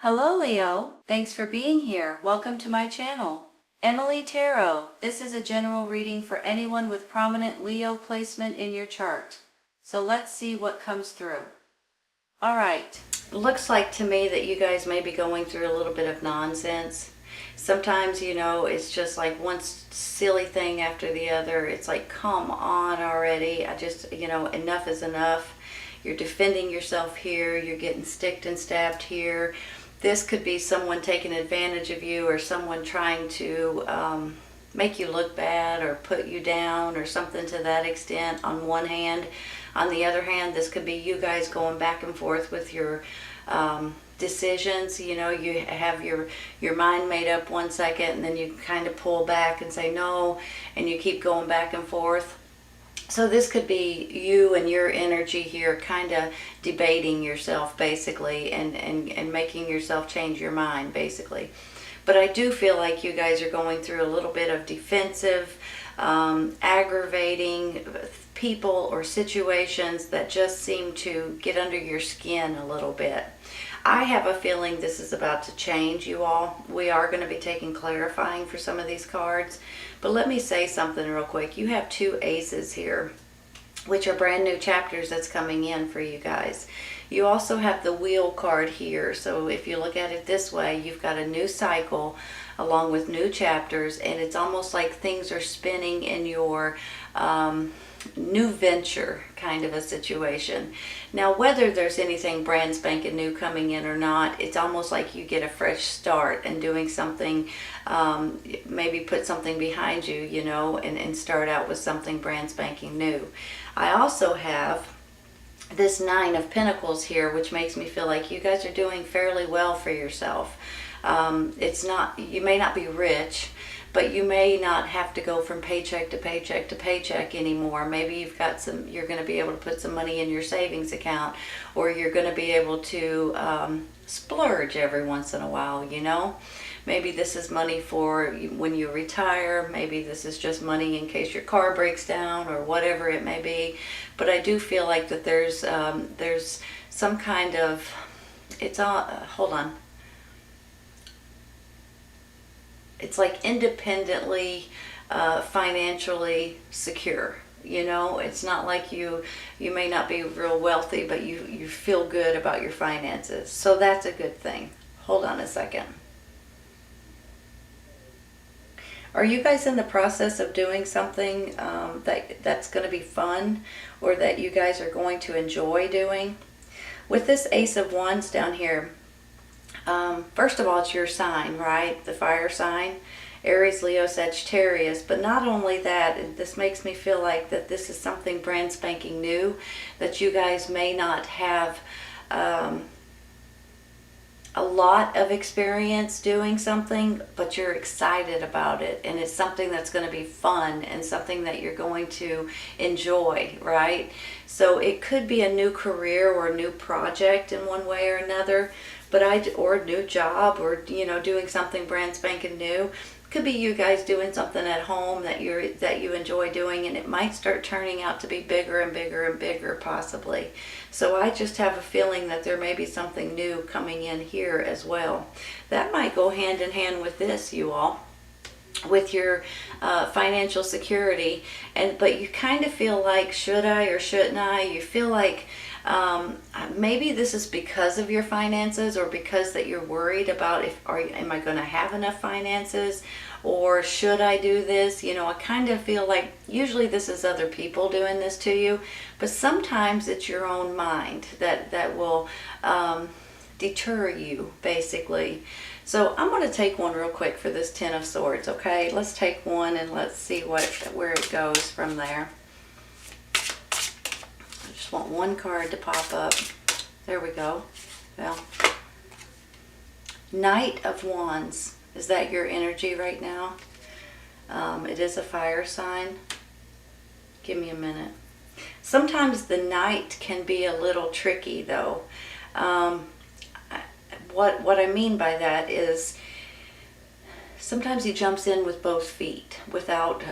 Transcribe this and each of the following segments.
Hello Leo, thanks for being here. Welcome to my channel. Emily Tarot. This is a general reading for anyone with prominent Leo placement in your chart. So let's see what comes through. Alright, looks like to me that you guys may be going through a little bit of nonsense. Sometimes, it's just like one silly thing after the other. It's like, come on already. Enough is enough. You're defending yourself here. You're getting sticked and stabbed here. This could be someone taking advantage of you, or someone trying to make you look bad or put you down or something to that extent on one hand. On the other hand, this could be you guys going back and forth with your decisions. You have your mind made up one second, and then you kind of pull back and say no, and you keep going back and forth. So this could be you and your energy here kind of debating yourself basically, and making yourself change your mind basically. But I do feel like you guys are going through a little bit of defensive, aggravating people or situations that just seem to get under your skin a little bit. I have a feeling this is about to change, you all. We are going to be taking clarifying for some of these cards. But let me say something real quick. You have two aces here, which are brand new chapters that's coming in for you guys. You also have the wheel card here. So if you look at it this way, you've got a new cycle along with new chapters, and it's almost like things are spinning in your new venture kind of a situation. Now, whether there's anything brand spanking new coming in or not, it's almost like you get a fresh start and doing something, maybe put something behind you, and start out with something brand spanking new. I also have this Nine of Pentacles here, which makes me feel like you guys are doing fairly well for yourself. You may not be rich, but you may not have to go from paycheck to paycheck to paycheck anymore. Maybe you're going to be able to put some money in your savings account, or you're going to be able to splurge every once in a while, Maybe this is money for when you retire. Maybe this is just money in case your car breaks down or whatever it may be. But I do feel like that there's some kind of, hold on. It's like independently, financially secure. It's not like you may not be real wealthy, but you feel good about your finances. So that's a good thing. Hold on a second. Are you guys in the process of doing something that's going to be fun, or that you guys are going to enjoy doing? With this Ace of Wands down here, first of all, it's your sign, right? The fire sign, Aries, Leo, Sagittarius. But not only that, this makes me feel like that this is something brand spanking new, that you guys may not have a lot of experience doing something, but you're excited about it, and it's something that's going to be fun and something that you're going to enjoy, right? So it could be a new career or a new project in one way or another, or a new job, or doing something brand spanking new. Could be you guys doing something at home that you enjoy doing, and it might start turning out to be bigger and bigger and bigger possibly. So I just have a feeling that there may be something new coming in here as well. That might go hand in hand with this, you all, with your financial security. But you kind of feel like, should I or shouldn't I? You feel like maybe this is because of your finances, or because that you're worried about am I going to have enough finances, or should I do this? I kind of feel like usually this is other people doing this to you, but sometimes it's your own mind that will deter you basically. So I'm going to take one real quick for this Ten of Swords, okay? Let's take one and let's see where it goes from there. Just want one card to pop up. There we go. Well, Knight of Wands. Is that your energy right now? It is a fire sign. Give me a minute. Sometimes the Knight can be a little tricky though. What I mean by that is sometimes he jumps in with both feet without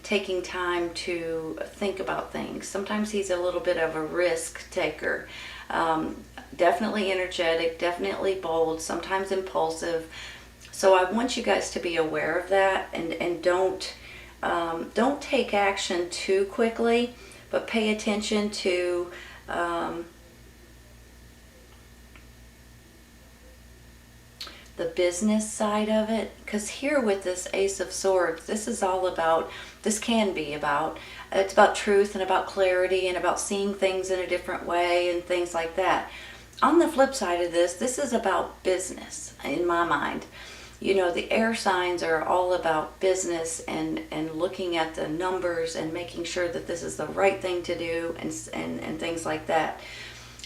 taking time to think about things. Sometimes he's a little bit of a risk taker. Definitely energetic, definitely bold, sometimes impulsive. So I want you guys to be aware of that, and don't take action too quickly, but pay attention to the business side of it. Because here with this Ace of Swords, this is all about, this can be about, it's about truth and about clarity and about seeing things in a different way and things like that. On the flip side of this, this is about business in my mind. You know, the air signs are all about business and looking at the numbers and making sure that this is the right thing to do and things like that.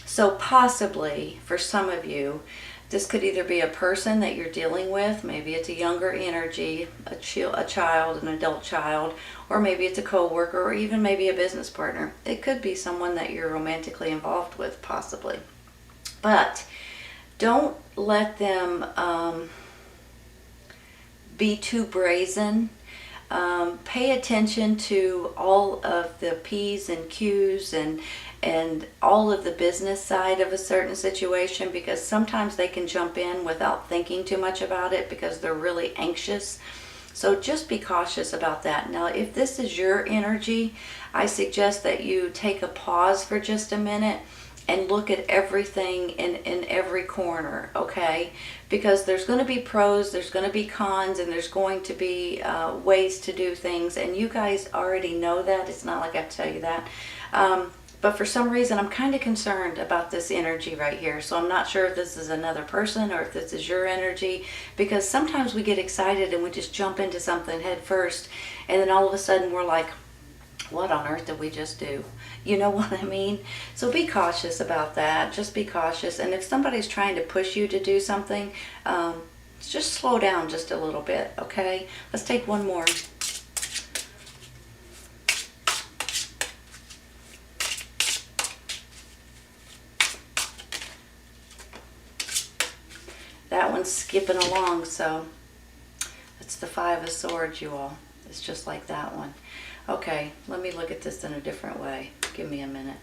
So possibly for some of you, this could either be a person that you're dealing with, maybe it's a younger energy, a child, an adult child, or maybe it's a coworker, or even maybe a business partner. It could be someone that you're romantically involved with, possibly. But don't let them be too brazen. Pay attention to all of the P's and Q's and all of the business side of a certain situation, because sometimes they can jump in without thinking too much about it because they're really anxious. So just be cautious about that. Now, if this is your energy, I suggest that you take a pause for just a minute and look at everything in every corner, okay? Because there's going to be pros, there's going to be cons, and there's going to be ways to do things, and you guys already know that. It's not like I have to tell you that. But for some reason, I'm kind of concerned about this energy right here. So I'm not sure if this is another person or if this is your energy, because sometimes we get excited and we just jump into something head first, and then all of a sudden we're like, what on earth did we just do? You know what I mean? So be cautious about that. Just be cautious. And if somebody's trying to push you to do something, just slow down just a little bit, okay? Let's take one more. That one's skipping along, so it's the Five of Swords, you all. It's just like that one. Okay, let me look at this in a different way. Give me a minute.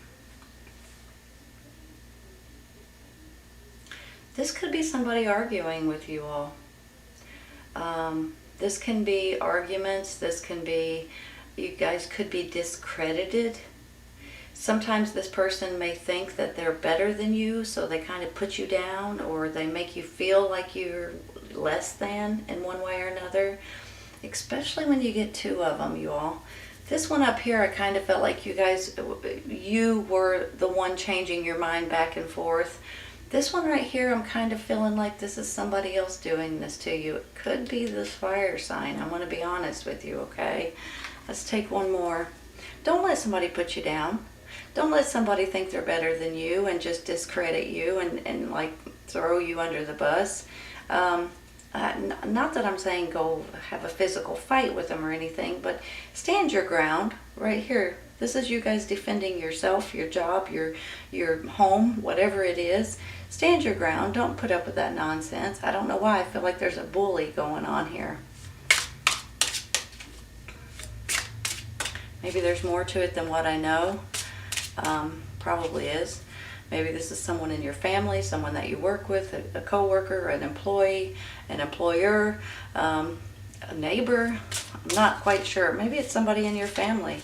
This could be somebody arguing with you all. This can be arguments. This can be, you guys could be discredited. Sometimes this person may think that they're better than you, so they kind of put you down, or they make you feel like you're less than in one way or another, especially when you get two of them, you all. This one up here, I kind of felt like you were the one changing your mind back and forth. This one right here, I'm kind of feeling like this is somebody else doing this to you. It could be this fire sign. I want to be honest with you, okay? Let's take one more. Don't let somebody put you down. Don't let somebody think they're better than you and just discredit you and like throw you under the bus. Not that I'm saying go have a physical fight with them or anything, but stand your ground right here. This is you guys defending yourself, your job, your home, whatever it is. Stand your ground. Don't put up with that nonsense. I don't know why I feel like there's a bully going on here. Maybe there's more to it than what I know. Probably is. Maybe this is someone in your family, someone that you work with, a coworker, an employee, an employer, a neighbor. I'm not quite sure. Maybe it's somebody in your family.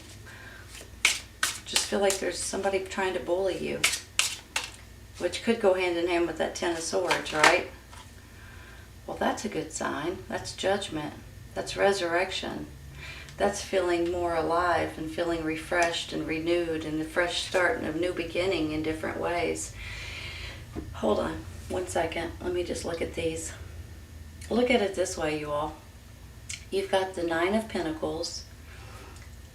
Just feel like there's somebody trying to bully you, which could go hand in hand with that Ten of Swords, right? Well, that's a good sign. That's judgment. That's resurrection. That's feeling more alive and feeling refreshed and renewed and a fresh start and a new beginning in different ways. Hold on 1 second. Let me just look at these. Look at it this way, you all. You've got the Nine of Pentacles.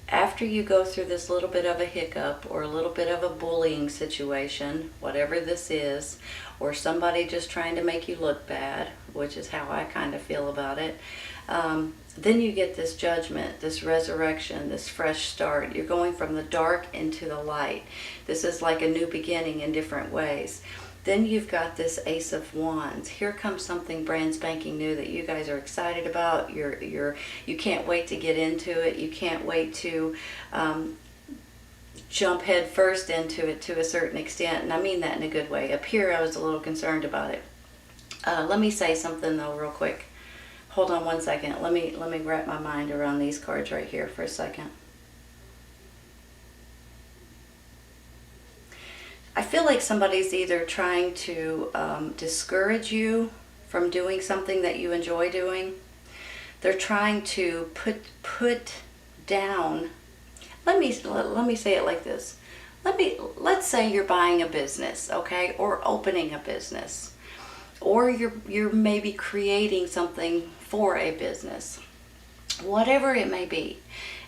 After you go through this little bit of a hiccup or a little bit of a bullying situation, whatever this is, or somebody just trying to make you look bad, which is how I kind of feel about it, then you get this judgment, this resurrection, this fresh start. You're going from the dark into the light. This is like a new beginning in different ways. Then you've got this Ace of Wands. Here comes something brand spanking new that you guys are excited about. You can't wait to get into it. You can't wait to jump head first into it to a certain extent, and I mean that in a good way. Up here I was a little concerned about it. Let me say something though real quick. Hold on one second. Let me wrap my mind around these cards right here for a second. I feel like somebody's either trying to discourage you from doing something that you enjoy doing. They're trying to put down. Let me say it like this. Let's say you're buying a business, okay, or opening a business, or you're maybe creating something for a business, whatever it may be.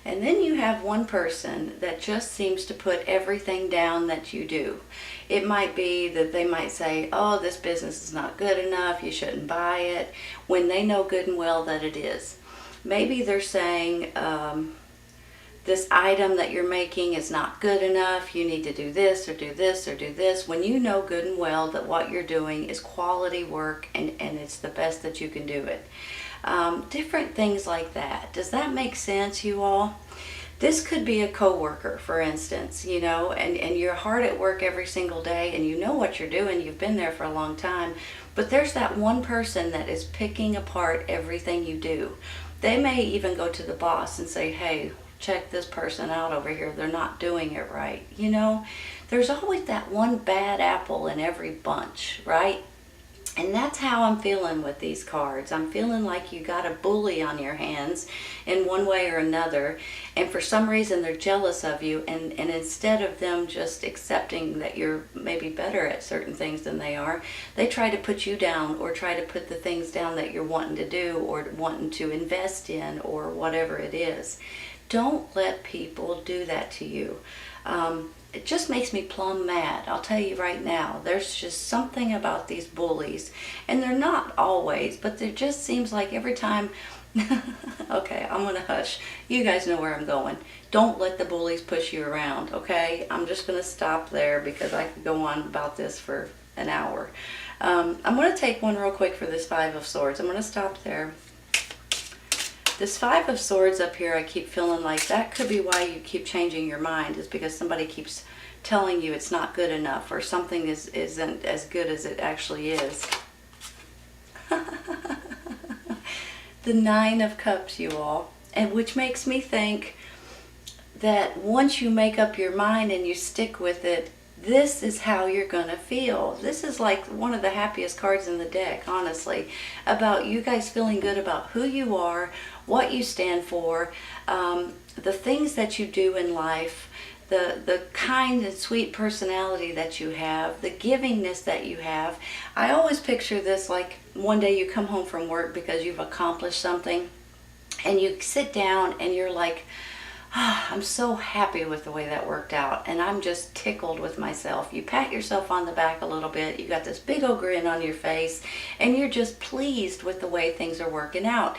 And then you have one person that just seems to put everything down that you do. It might be that they might say, oh, this business is not good enough, you shouldn't buy it, when they know good and well that it is. Maybe they're saying, this item that you're making is not good enough, you need to do this or do this or do this, when you know good and well that what you're doing is quality work and it's the best that you can do it. Different things like that. Does that make sense, you all? This could be a coworker, for instance, you know, and you're hard at work every single day and you know what you're doing, you've been there for a long time, but there's that one person that is picking apart everything you do. They may even go to the boss and say, hey, check this person out over here, they're not doing it right. You know, there's always that one bad apple in every bunch, right? And that's how I'm feeling with these cards. I'm feeling like you got a bully on your hands in one way or another, and for some reason they're jealous of you, and instead of them just accepting that you're maybe better at certain things than they are, they try to put you down or try to put the things down that you're wanting to do or wanting to invest in or whatever it is. Don't let people do that to you. It just makes me plumb mad. I'll tell you right now, there's just something about these bullies, and they're not always, but there just seems like every time. Okay, I'm gonna hush. You guys know where I'm going. Don't let the bullies push you around, okay? I'm just gonna stop there because I could go on about this for an hour. I'm gonna take one real quick for this Five of Swords. I'm gonna stop there. This Five of Swords up here, I keep feeling like that could be why you keep changing your mind, is because somebody keeps telling you it's not good enough or something isn't as good as it actually is. The Nine of Cups, you all, and which makes me think that once you make up your mind and you stick with it, this is how you're going to feel. This is like one of the happiest cards in the deck, honestly, about you guys feeling good about who you are, what you stand for, the things that you do in life, the kind and sweet personality that you have, the givingness that you have. I always picture this like one day you come home from work because you've accomplished something, and you sit down and you're like, oh, I'm so happy with the way that worked out, and I'm just tickled with myself. You pat yourself on the back a little bit, you got this big old grin on your face, and you're just pleased with the way things are working out.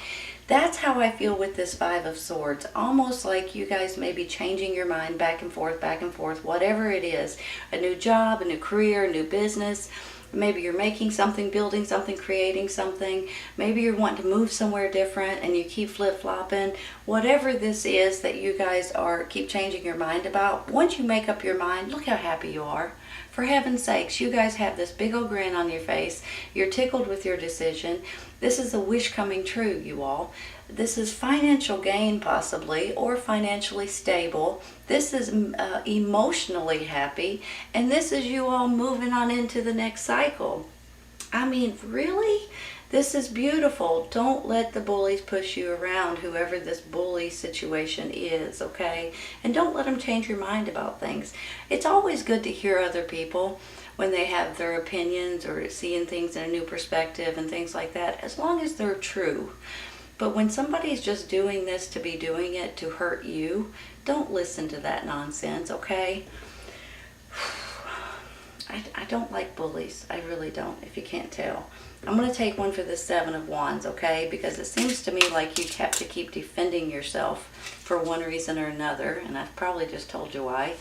That's how I feel with this Five of Swords. Almost like you guys may be changing your mind back and forth, whatever it is. A new job, a new career, a new business. Maybe you're making something, building something, creating something. Maybe you're wanting to move somewhere different and you keep flip-flopping. Whatever this is that you guys keep changing your mind about, once you make up your mind, look how happy you are. For heaven's sakes, you guys have this big old grin on your face. You're tickled with your decision. This is a wish coming true, you all. This is financial gain, possibly, or financially stable. This is emotionally happy. And this is you all moving on into the next cycle. I mean, really? This is beautiful. Don't let the bullies push you around, whoever this bully situation is, okay? And don't let them change your mind about things. It's always good to hear other people when they have their opinions or seeing things in a new perspective and things like that, as long as they're true. But when somebody's just doing this to be doing it to hurt you, don't listen to that nonsense, okay? I don't like bullies. I really don't, if you can't tell. I'm going to take one for the Seven of Wands, okay? Because it seems to me like you have to keep defending yourself for one reason or another, and I've probably just told you why.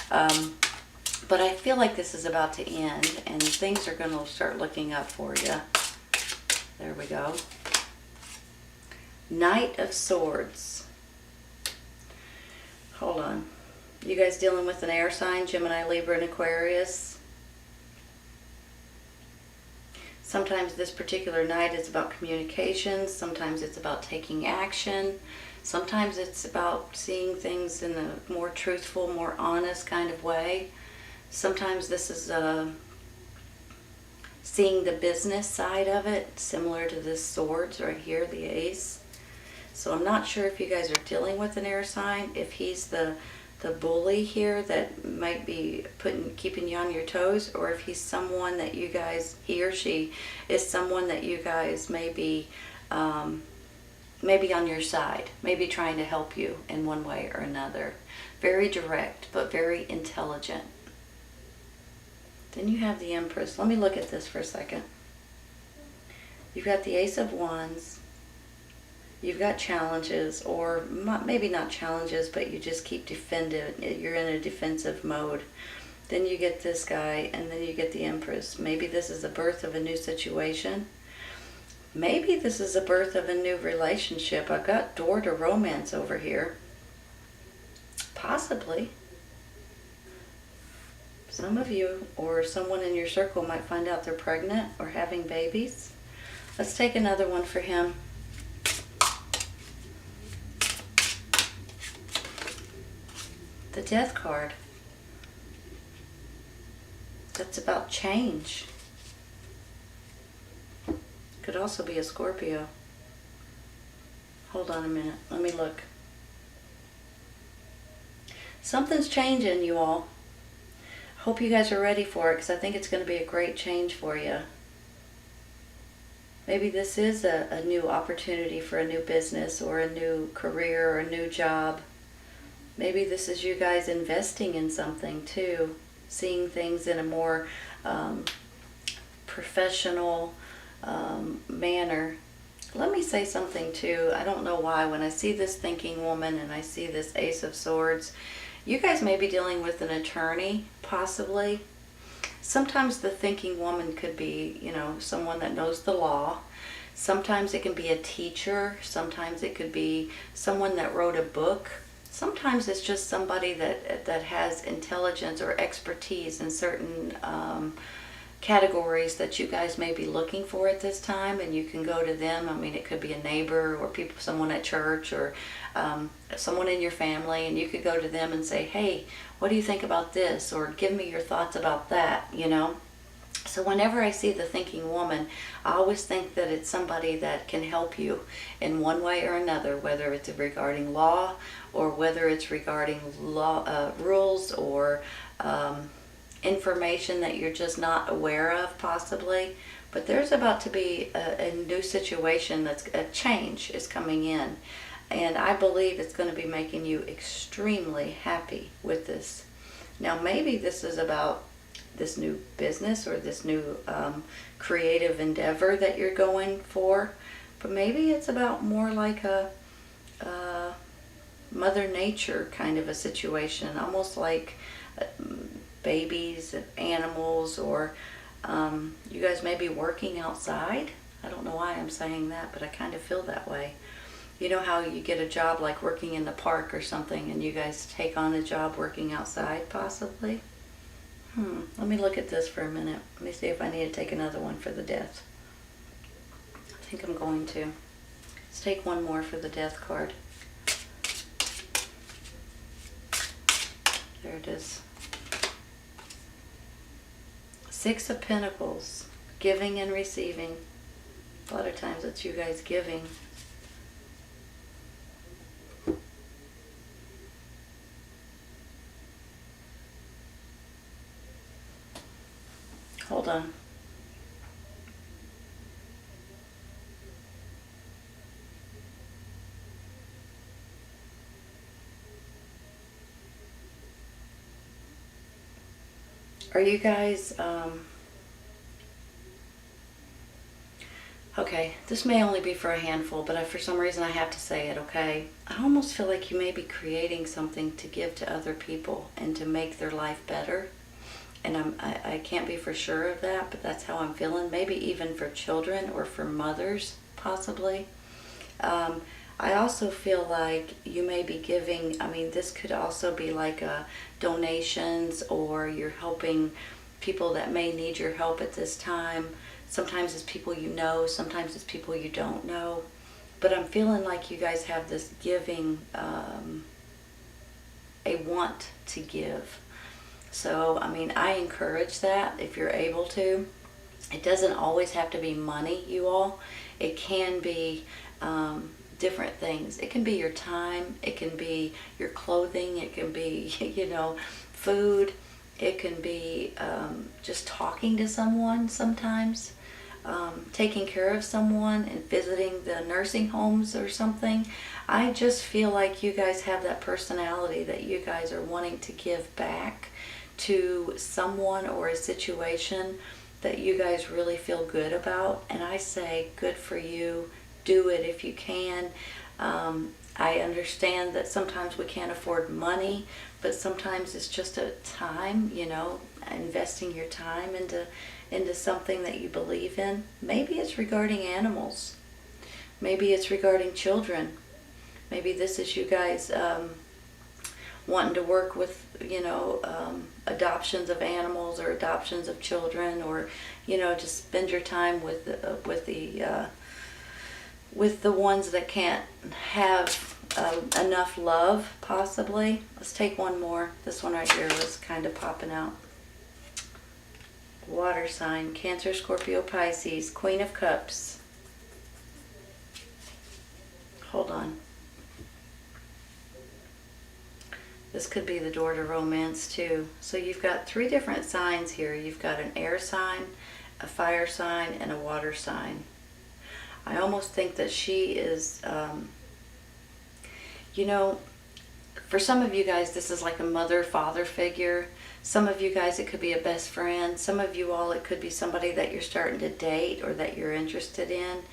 But I feel like this is about to end, and things are going to start looking up for you. There we go. Knight of Swords. Hold on. You guys dealing with an air sign, Gemini, Libra, and Aquarius. Sometimes this particular night is about communications. Sometimes it's about taking action. Sometimes it's about seeing things in a more truthful, more honest kind of way. Sometimes this is seeing the business side of it, similar to this swords right here, the ace. So I'm not sure if you guys are dealing with an air sign, if he's the bully here that might be keeping you on your toes, or if he's someone that you guys, he or she is someone that you guys maybe on your side, maybe trying to help you in one way or another. Very direct, but very intelligent. Then you have the Empress. Let me look at this for a second. You've got the Ace of Wands. You've got challenges, or maybe not challenges, but you just keep defending. You're in a defensive mode. Then you get this guy, and then you get the Empress. Maybe this is the birth of a new situation. Maybe this is the birth of a new relationship. I've got door to romance over here. Possibly. Some of you or someone in your circle might find out they're pregnant or having babies. Let's take another one for him. The Death card. That's about change. Could also be a Scorpio. Hold on a minute. Let me look. Something's changing, you all. Hope you guys are ready for it, because I think it's going to be a great change for you. Maybe this is a new opportunity for a new business or a new career or a new job. Maybe this is you guys investing in something too, seeing things in a more professional manner. Let me say something too. I don't know why. When I see this thinking woman and I see this Ace of Swords, you guys may be dealing with an attorney, possibly. Sometimes the thinking woman could be, someone that knows the law. Sometimes it can be a teacher. Sometimes it could be someone that wrote a book. Sometimes it's just somebody that has intelligence or expertise in certain categories that you guys may be looking for at this time, and you can go to them. I mean, it could be a neighbor or someone at church, or someone in your family, and you could go to them and say, hey, what do you think about this? Or give me your thoughts about that, So whenever I see the thinking woman, I always think that it's somebody that can help you in one way or another, whether it's regarding law or whether it's regarding law rules or information that you're just not aware of, possibly. But there's about to be a new situation, that's a change is coming in, and I believe it's going to be making you extremely happy with this. Now maybe this is about this new business or this new creative endeavor that you're going for, but maybe it's about more like a Mother Nature kind of a situation, almost like babies and animals, or you guys may be working outside. I don't know why I'm saying that, but I kind of feel that way. You know how you get a job like working in the park or something, and you guys take on a job working outside, possibly? Let me look at this for a minute. Let me see if I need to take another one for the Death. I think I'm going to. Let's take one more for the Death card. There it is. Six of Pentacles. Giving and receiving. A lot of times it's you guys giving. Hold on. Are you guys, okay, this may only be for a handful, but for some reason I have to say it, okay? I almost feel like you may be creating something to give to other people and to make their life better. And I can't be for sure of that, but that's how I'm feeling. Maybe even for children or for mothers, possibly. I also feel like you may be giving, I mean, this could also be like donations, or you're helping people that may need your help at this time. Sometimes it's people you know, sometimes it's people you don't know. But I'm feeling like you guys have this giving, a want to give. So, I mean, I encourage that if you're able to. It doesn't always have to be money, you all. It can be different things. It can be your time. It can be your clothing. It can be, food. It can be just talking to someone sometimes. Taking care of someone and visiting the nursing homes or something. I just feel like you guys have that personality that you guys are wanting to give back to someone or a situation that you guys really feel good about. And I say, good for you. Do it if you can. I understand that sometimes we can't afford money, but sometimes it's just a time, investing your time into something that you believe in. Maybe it's regarding animals. Maybe it's regarding children. Maybe this is you guys wanting to work with, adoptions of animals or adoptions of children, or, just spend your time with the ones that can't have enough love, possibly. Let's take one more. This one right here was kind of popping out. Water sign, Cancer, Scorpio, Pisces, Queen of Cups. Hold on. This could be the door to romance too. So you've got 3 different signs here. You've got an air sign, a fire sign, and a water sign. I almost think that she is, for some of you guys, this is like a mother-father figure. Some of you guys, it could be a best friend. Some of you all, it could be somebody that you're starting to date or that you're interested in.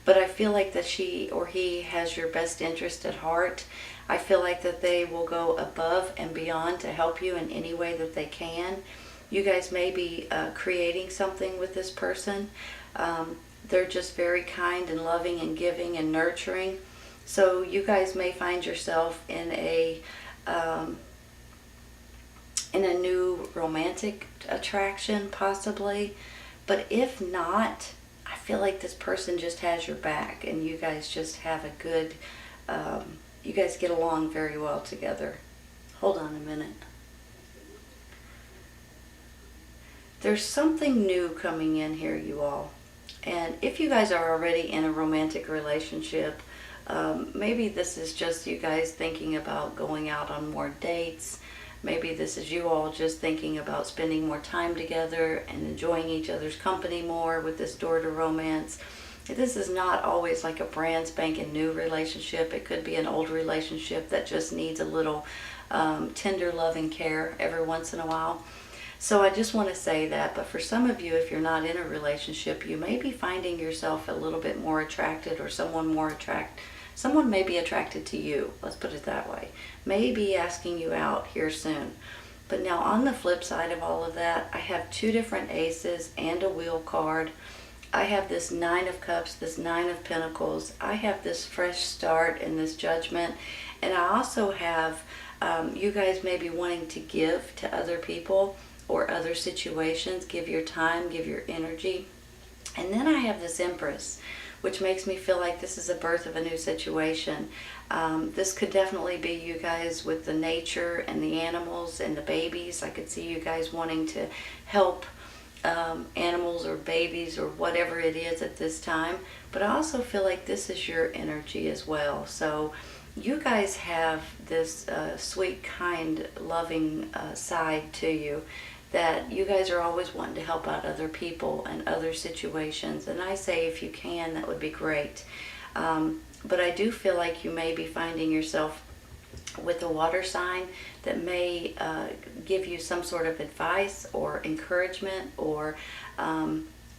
But I feel like that she or he has your best interest at heart. I feel like that they will go above and beyond to help you in any way that they can. You guys may be creating something with this person. They're just very kind and loving and giving and nurturing. So you guys may find yourself in a new romantic attraction, possibly. But if not, I feel like this person just has your back, and you guys just have a good, you guys get along very well together. Hold on a minute. There's something new coming in here, you all. And if you guys are already in a romantic relationship, maybe this is just you guys thinking about going out on more dates. Maybe this is you all just thinking about spending more time together and enjoying each other's company more with this door to romance. This is not always like a brand spanking new relationship. It could be an old relationship that just needs a little tender love and care every once in a while. So I just want to say that. But for some of you, if you're not in a relationship, you may be finding yourself a little bit more attracted, or someone may be attracted to you. Let's put it that way. May be asking you out here soon. But now on the flip side of all of that, I have 2 different aces and a wheel card. I have this 9 of Cups, this 9 of Pentacles. I have this fresh start and this judgment. And I also have, you guys may be wanting to give to other people or other situations. Give your time, give your energy. And then I have this Empress, which makes me feel like this is a birth of a new situation. This could definitely be you guys with the nature and the animals and the babies. I could see you guys wanting to help animals or babies or whatever it is at this time. But I also feel like this is your energy as well. So you guys have this sweet, kind, loving side to you, that you guys are always wanting to help out other people and other situations. And I say, if you can, that would be great. But I do feel like you may be finding yourself with a water sign that may give you some sort of advice or encouragement, or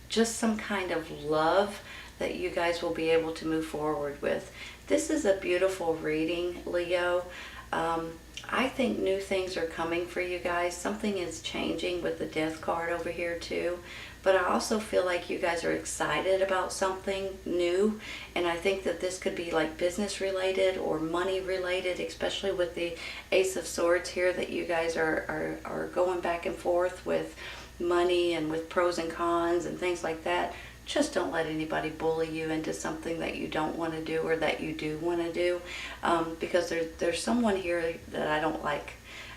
just some kind of love that you guys will be able to move forward with. This is a beautiful reading, Leo. I think new things are coming for you guys. Something is changing with the death card over here too. But I also feel like you guys are excited about something new. And I think that this could be like business related or money related, especially with the Ace of Swords here, that you guys are going back and forth with money and with pros and cons and things like that. Just don't let anybody bully you into something that you don't want to do or that you do want to do, because there's someone here that I don't like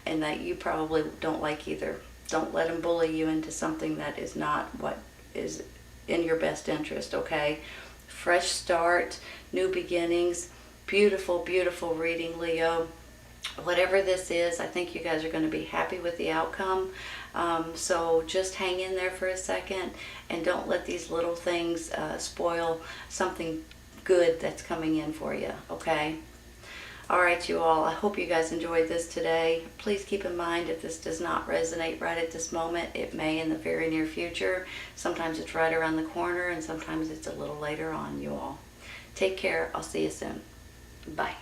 and that you probably don't like either. Don't let them bully you into something that is not what is in your best interest, okay? Fresh start, new beginnings, beautiful, beautiful reading, Leo. Whatever this is, I think you guys are going to be happy with the outcome. So just hang in there for a second and don't let these little things spoil something good that's coming in for you, okay? All right, you all, I hope you guys enjoyed this today. Please keep in mind, if this does not resonate right at this moment, it may in the very near future. Sometimes it's right around the corner and sometimes it's a little later on, you all. Take care. I'll see you soon. Bye.